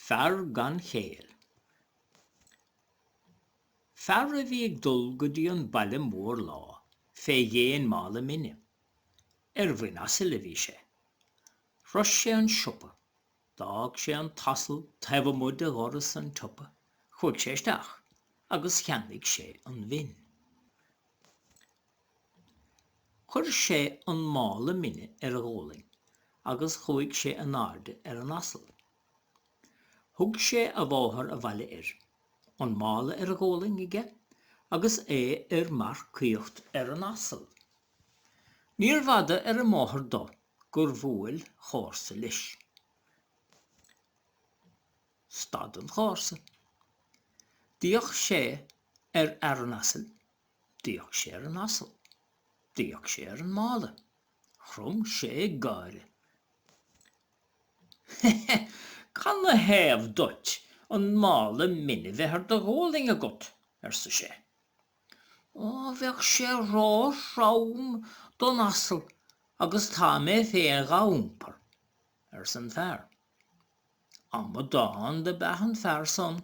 Fear gan chéal. Fear a bhí ag dul go dtí an baile mór lá, fé dhéan mála mine. Bhain asil a bhí sé. Ros sé an siopa, dag sé an tasal taobh muid a ghoras an tupa, chuig sé isteach, agus cheannaigh sé an bhinn. Chuir sé an mála mine ar a ghóling, agus chuig sé an airde ar an asal. Thug sé a bháthair a bhaile an mála ar a ghóling ige, agus ar mar cíocht ar an asal. Níor fhada ar a máthair dó gur bhuail chársa leis. Stad an chársa. Díoch sé ar an asal, díoch sé ar an asal, díoch sé ar an mála. Chrum sé gáire. Can na héamh duit an mála mine bheithir do ghóling agat, sa sé. Bheadh sé rám don asal, agus tá mé féinge úmpar, san fearr. Amma dáin de beathan fearr son,